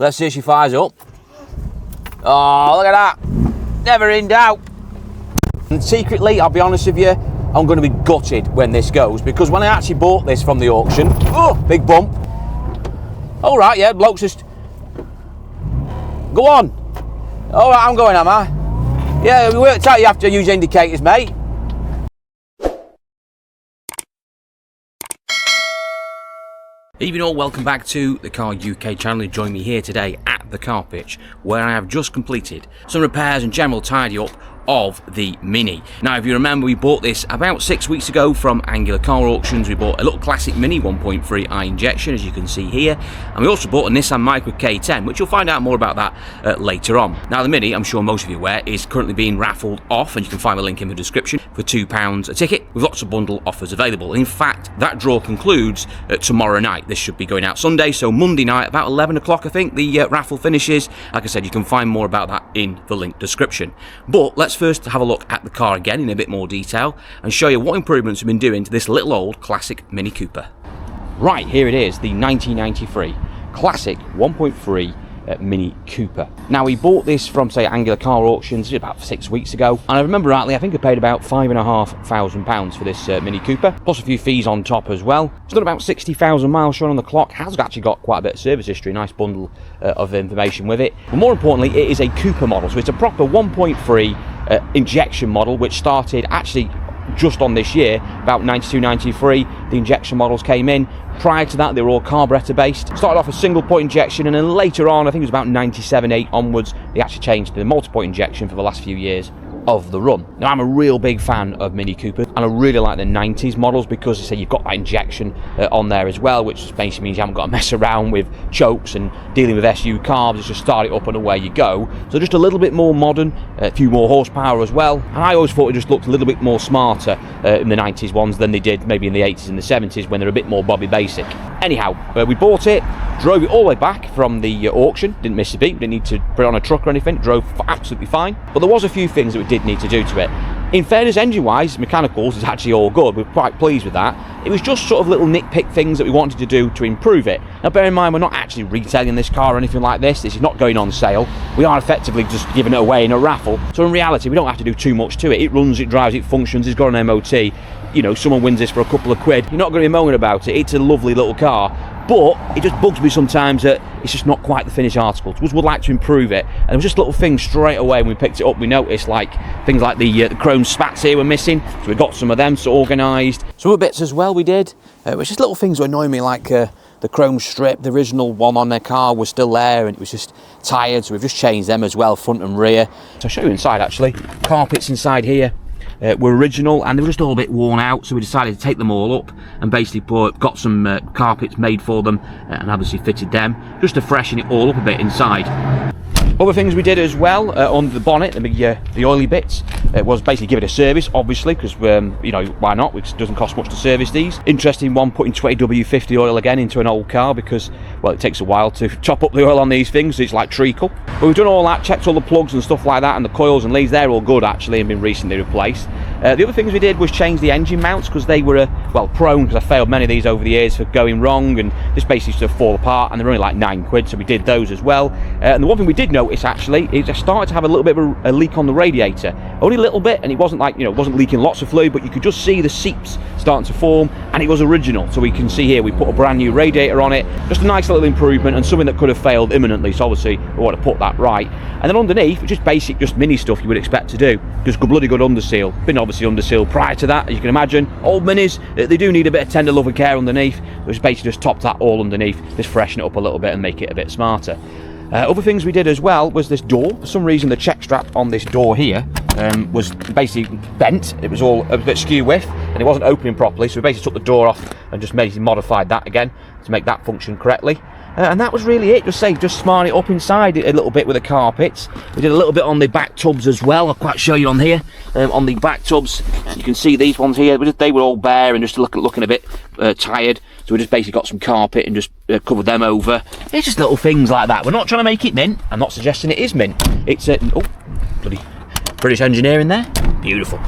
Let's see if she fires up. Oh, look at that. Never in doubt. And secretly, I'll be honest with you, I'm going to be gutted when this goes, because when I actually bought this from the auction, oh, big bump. All right, yeah, bloke's just... Go on. All right, I'm going, am I? Yeah, we worked out you have to use indicators, mate. Evening all, welcome back to the Car UK channel. Join me here today at the car pitch, where I have just completed some repairs and general tidy up of the Mini. Now, if you remember, we bought this about 6 weeks ago from Angular Car Auctions. We bought a little classic Mini 1.3 I injection, as you can see here, and we also bought a Nissan MICRA K10, which you'll find out more about that later on. Now, the Mini, I'm sure most of you are aware, is currently being raffled off, and you can find the link in the description, for £2 a ticket, with lots of bundle offers available. In fact, that draw concludes tomorrow night. This should be going out Sunday, so Monday night, about 11 o'clock, I think, the raffle finishes. Like I said, you can find more about that in the link description. But let's first have a look at the car again in a bit more detail and show you what improvements we've been doing to this little old classic Mini Cooper. Right, here it is, the 1993 classic 1.3 Mini Cooper. Now, we bought this from, say, Angular Car Auctions about 6 weeks ago, and I remember rightly, I think I paid about £5,500 for this Mini Cooper, plus a few fees on top as well. It's done about 60,000 miles shown on the clock. Has actually got quite a bit of service history, nice bundle of information with it. But more importantly, it is a Cooper model, so it's a proper 1.3 injection model, which started actually just on this year, about 92, 93, the injection models came in. Prior to that, they were all carburetor based. Started off a single point injection, and then later on, I think it was about 97, 8 onwards, they actually changed to the multi-point injection for the last few years of the run. Now, I'm a real big fan of Mini Coopers, and I really like the 90s models because you say you've got that injection on there as well, which basically means you haven't got to mess around with chokes and dealing with SU carbs. It's just start it up and away you go. So just a little bit more modern, a few more horsepower as well. And I always thought it just looked a little bit more smarter in the 90s ones than they did maybe in the 80s and the 70s when they're a bit more Bobby Basic. Anyhow, we bought it, drove it all the way back from the auction, didn't miss a beat, didn't need to put it on a truck or anything, drove absolutely fine. But there was a few things that we did need to do to it. In fairness, engine-wise, mechanicals is actually all good. We're quite pleased with that. It was just sort of little nitpick things that we wanted to do to improve it. Now, bear in mind, we're not actually retailing this car or anything like this. This is not going on sale. We are effectively just giving it away in a raffle. So in reality, we don't have to do too much to it. It runs, it drives, it functions, it's got an MOT. You know, someone wins this for a couple of quid. You're not going to be moaning about it. It's a lovely little car. But it just bugs me sometimes that it's just not quite the finished article. We would like to improve it. And it was just little things straight away when we picked it up. We noticed like things like the chrome spats here were missing. So we got some of them organised. Some other bits as well we did. It was just little things that annoy me, like the chrome strip. The original one on their car was still there and it was just tired. So we've just changed them as well, front and rear. So I'll show you inside actually. Carpets inside here were original and they were just all a bit worn out, so we decided to take them all up and basically got some carpets made for them and obviously fitted them just to freshen it all up a bit inside. Other things we did as well under the bonnet, the oily bits, was basically give it a service, obviously, because you know, why not? It doesn't cost much to service these. Interesting one, putting 20W50 oil again into an old car because, well, it takes a while to top up the oil on these things. It's like treacle. But we've done all that, checked all the plugs and stuff like that, and the coils and leads, they're all good actually and been recently replaced. The other things we did was change the engine mounts because they were well prone, because I failed many of these over the years for going wrong and just basically sort of fall apart, and they're only like £9, so we did those as well. And the one thing we did notice actually is I started to have a little bit of a leak on the radiator, only a little bit, and it wasn't like, you know, it wasn't leaking lots of fluid, but you could just see the seeps starting to form, and it was original. So we can see here we put a brand new radiator on it, just a nice little improvement and something that could have failed imminently, so obviously we want to put that right. And then underneath, just basic, just mini stuff you would expect to do, just bloody good underseal. Been obviously undersealed prior to that, as you can imagine. Old Minis, they do need a bit of tender love and care underneath. It was basically just top that all underneath, just freshen it up a little bit and make it a bit smarter. Other things we did as well was this door. For some reason the check strap on this door here was basically bent. It was all a bit skew width and it wasn't opening properly, so we basically took the door off and just basically modified that again to make that function correctly. And that was really it. Just smart it up inside a little bit with the carpets. We did a little bit on the back tubs as well. I'll quite show you on here. On the back tubs, you can see these ones here. They were all bare and just looking a bit tired. So we just basically got some carpet and just covered them over. It's just little things like that. We're not trying to make it mint. I'm not suggesting it is mint. It's oh, bloody British engineering there. Beautiful.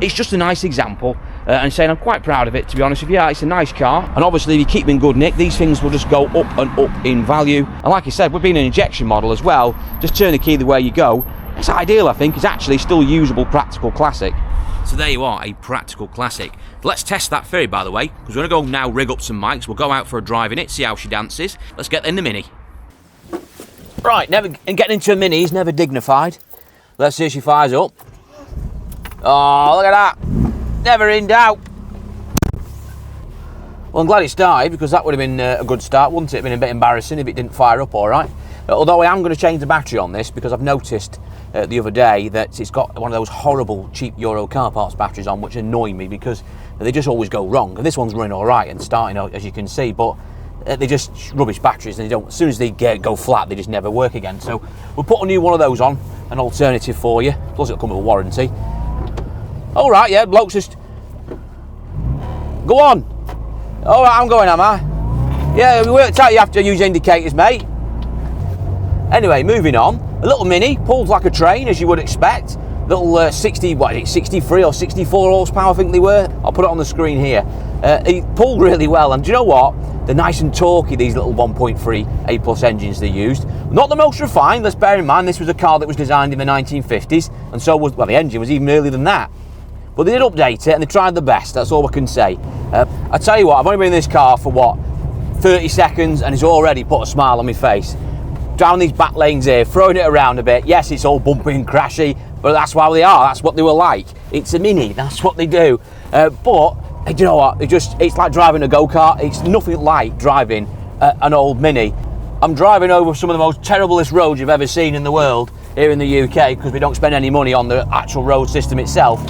It's just a nice example and saying I'm quite proud of it, to be honest with you. It's a nice car, and obviously if you keep them in good nick, these things will just go up and up in value. And like I said, we're being an injection model as well, just turn the key the way you go. It's ideal, I think. It's actually still a usable practical classic. So there you are, a practical classic. Let's test that Ferry, by the way, because we're going to go now rig up some mics. We'll go out for a drive in it, see how she dances. Let's get in the Mini. Right, getting into a Mini is never dignified. Let's see if she fires up. Oh, look at that. Never in doubt. Well, I'm glad it started, because that would have been a good start, wouldn't it? It'd been a bit embarrassing if it didn't fire up all right. Although I am going to change the battery on this, because I've noticed the other day that it's got one of those horrible cheap Euro car parts batteries on, which annoy me because they just always go wrong. And this one's running all right and starting, as you can see, but they're just rubbish batteries, and they don't. As soon as they go flat, they just never work again. So we'll put a new one of those on, an alternative for you. Plus it'll come with a warranty. All right, yeah, bloke's just go on. All right, I'm going, am I? Yeah, we worked out you have to use indicators, mate. Anyway, moving on. A little Mini, pulls like a train, as you would expect. Little 63 or 64 horsepower, I think they were. I'll put it on the screen here. It pulled really well, and do you know what? They're nice and torquey, these little 1.3 A+ engines they used. Not the most refined, let's bear in mind, this was a car that was designed in the 1950s, and so was, well, the engine was even earlier than that. But they did update it, and they tried the best, that's all I can say. I tell you what, I've only been in this car for, what, 30 seconds, and it's already put a smile on my face. Down these back lanes here, throwing it around a bit. Yes, it's all bumpy and crashy, but that's why they are. That's what they were like. It's a Mini. That's what they do. But you know what? It's like driving a go-kart. It's nothing like driving an old Mini. I'm driving over some of the most terriblest roads you've ever seen in the world here in the UK, because we don't spend any money on the actual road system itself.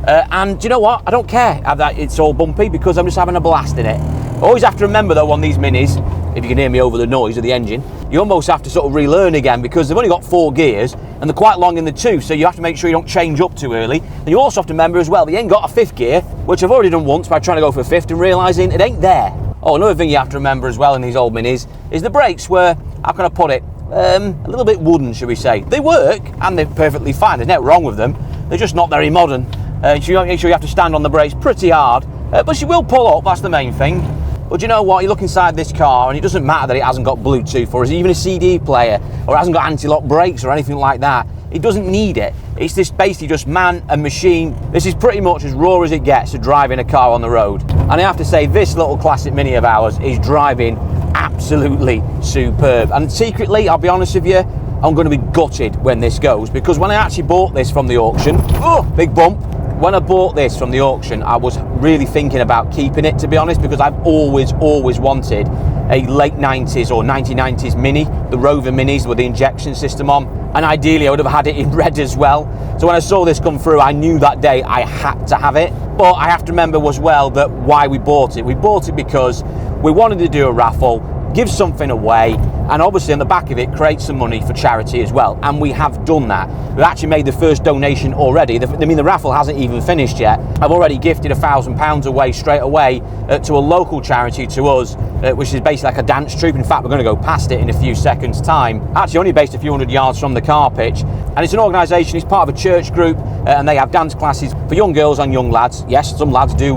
And do you know what? I don't care that it's all bumpy, because I'm just having a blast in it. Always have to remember though, on these Minis, if you can hear me over the noise of the engine, you almost have to sort of relearn again, because they've only got 4 gears and they're quite long in the tooth, so you have to make sure you don't change up too early. And you also have to remember as well, they ain't got a 5th gear, which I've already done once by trying to go for a 5th and realising it ain't there. Oh, another thing you have to remember as well in these old Minis is the brakes were, how can I put it, a little bit wooden, should we say. They work and they're perfectly fine, there's nothing wrong with them, they're just not very modern. So you make sure you have to stand on the brakes pretty hard, but she will pull up, that's the main thing. But you know what, you look inside this car and it doesn't matter that it hasn't got Bluetooth or even a CD player or it hasn't got anti-lock brakes or anything like that. It doesn't need it. It's this basically just man and machine. This is pretty much as raw as it gets to driving a car on the road. And I have to say, this little classic Mini of ours is driving absolutely superb. And secretly, I'll be honest with you, I'm going to be gutted when this goes, because when I actually bought this from the auction, oh, big bump. When I bought this from the auction, I was really thinking about keeping it, to be honest, because I've always wanted a late 90s or 1990s Mini, the Rover Minis with the injection system on, and ideally I would have had it in red as well. So when I saw this come through, I knew that day I had to have it. But I have to remember as well that why we bought it. We bought it because we wanted to do a raffle, give something away, and obviously on the back of it create some money for charity as well, and we have done that. We've actually made the first donation already. The raffle hasn't even finished yet. I've already gifted £1,000 away straight away to a local charity to us, which is basically like a dance troupe. In fact, we're going to go past it in a few seconds time. Actually only based a few hundred yards from the car pitch, and it's an organisation, it's part of a church group, and they have dance classes for young girls and young lads. Yes, some lads do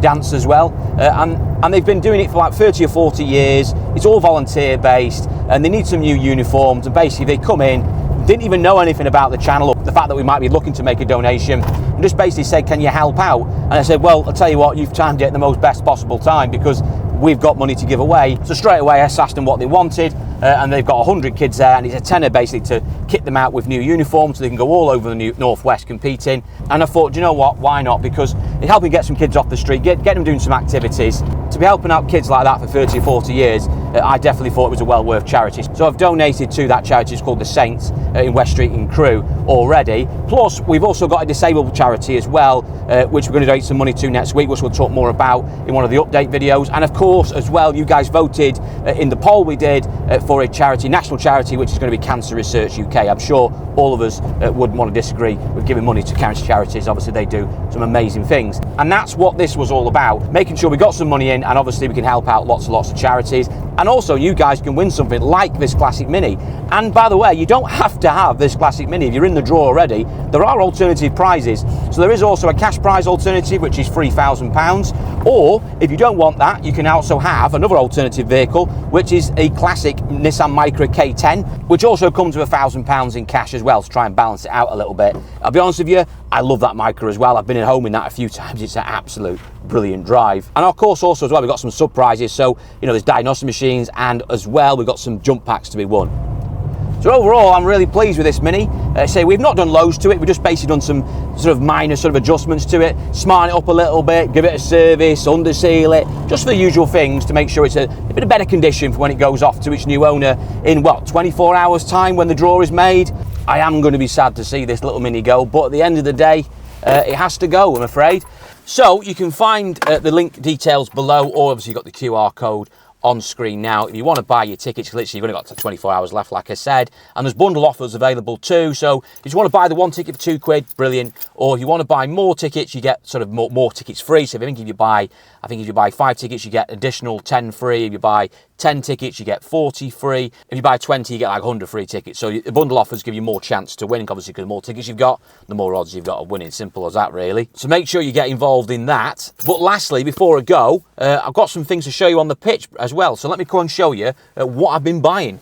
dance as well, and they've been doing it for like 30 or 40 years. It's all volunteer based, and they need some new uniforms, and basically they come in, didn't even know anything about the channel or the fact that we might be looking to make a donation, and just basically said, can you help out? And I said, well, I'll tell you what, you've timed it at the most best possible time, because we've got money to give away. So straight away I asked them what they wanted, and they've got 100 kids there, and it's a tenner basically to kit them out with new uniforms so they can go all over the Northwest competing. And I thought, do you know what, why not? Because it's helping get some kids off the street, get them doing some activities. To be helping out kids like that for 30 or 40 years, I definitely thought it was a well worth charity. So I've donated to that charity. It's called the Saints in West Street in Crewe already. Plus we've also got a disabled charity as well, which we're going to donate some money to next week, which we'll talk more about in one of the update videos. And of course as well, you guys voted in the poll we did for a charity, national charity, which is going to be Cancer Research UK. I'm sure all of us wouldn't want to disagree with giving money to cancer charities. Obviously they do some amazing things, and that's what this was all about, making sure we got some money in, and obviously we can help out lots and lots of charities. And also you guys can win something like this Classic Mini. And by the way, you don't have to have this Classic Mini. If you're in the draw already, there are alternative prizes. So there is also a cash prize alternative, which is £3,000. Or if you don't want that, you can also have another alternative vehicle, which is a classic Nissan Micra K10, which also comes with £1,000 in cash as well, to try and balance it out a little bit. I'll be honest with you, I love that Micra as well. I've been at home in that a few times. It's an absolute brilliant drive. And of course also as well, we've got some sub prizes. So, you know, there's diagnostic machines, and as well, we've got some jump packs to be won. So overall, I'm really pleased with this Mini. Say we've not done loads to it. We've just basically done some sort of minor sort of adjustments to it, smarten it up a little bit, give it a service, underseal it, just for the usual things to make sure it's a bit of better condition for when it goes off to its new owner in, what, 24 hours time when the draw is made. I am going to be sad to see this little Mini go, but at the end of the day, it has to go, I'm afraid. So you can find the link details below, or obviously you've got the QR code on screen now. If you want to buy your tickets, literally you've only got 24 hours left, like I said, and there's bundle offers available too. So if you want to buy the one ticket for £2, brilliant. Or if you want to buy more tickets, you get sort of more tickets free. So if you buy 5 tickets, you get additional 10 free. If you buy 10 tickets, you get 40 free. If you buy 20, you get like 100 free tickets. So the bundle offers give you more chance to win, obviously, because the more tickets you've got, the more odds you've got of winning. Simple as that, really. So make sure you get involved in that. But lastly, before I go, I've got some things to show you on the pitch as well. So let me go and show you what I've been buying.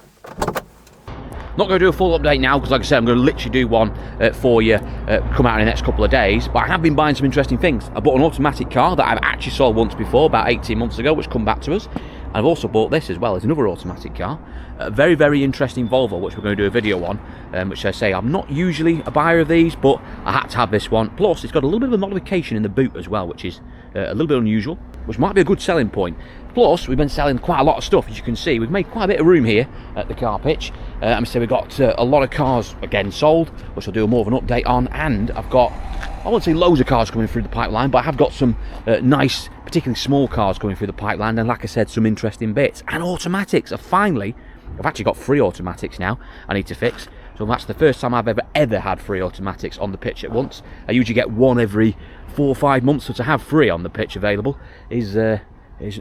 Not going to do a full update now, because like I said, I'm going to literally do one for you, come out in the next couple of days. But I have been buying some interesting things. I bought an automatic car that I've actually saw once before, about 18 months ago, which come back to us. And I've also bought this as well as another automatic car. A very, very interesting Volvo, which we're going to do a video on, which I say I'm not usually a buyer of these, but I had to have this one. Plus, it's got a little bit of a modification in the boot as well, which is a little bit unusual, which might be a good selling point. Plus, we've been selling quite a lot of stuff, as you can see. We've made quite a bit of room here at the car pitch. So we've got a lot of cars, again, sold, which I'll do more of an update on. And I've got, I won't say loads of cars coming through the pipeline, but I have got some nice, particularly small cars coming through the pipeline. And like I said, some interesting bits. And automatics. I've actually got 3 automatics now I need to fix. So that's the first time I've ever had 3 automatics on the pitch at once. I usually get one every 4 or 5 months, so to have 3 on the pitch available is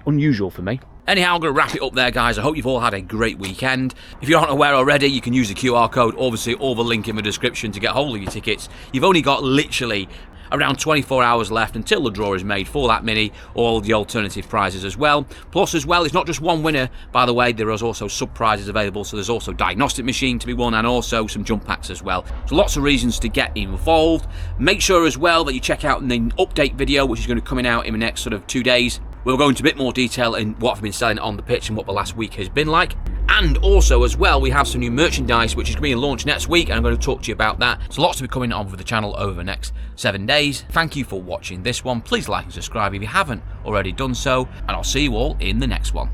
unusual for me. Anyhow, I'm going to wrap it up there, guys. I hope you've all had a great weekend. If you aren't aware already, you can use the QR code, obviously, or the link in the description to get hold of your tickets. You've only got literally around 24 hours left until the draw is made for that Mini, all the alternative prizes as well. Plus as well, it's not just one winner, by the way, there is also sub prizes available. So there's also diagnostic machine to be won, and also some jump packs as well. So lots of reasons to get involved. Make sure as well that you check out the update video, which is going to be coming out in the next sort of 2 days. We'll go into a bit more detail in what I've been selling on the pitch and what the last week has been like. And also as well, we have some new merchandise which is going to be launched next week, and I'm going to talk to you about that. So lots to be coming on with the channel over the next 7 days. Thank you for watching this one. Please like and subscribe if you haven't already done so, and I'll see you all in the next one.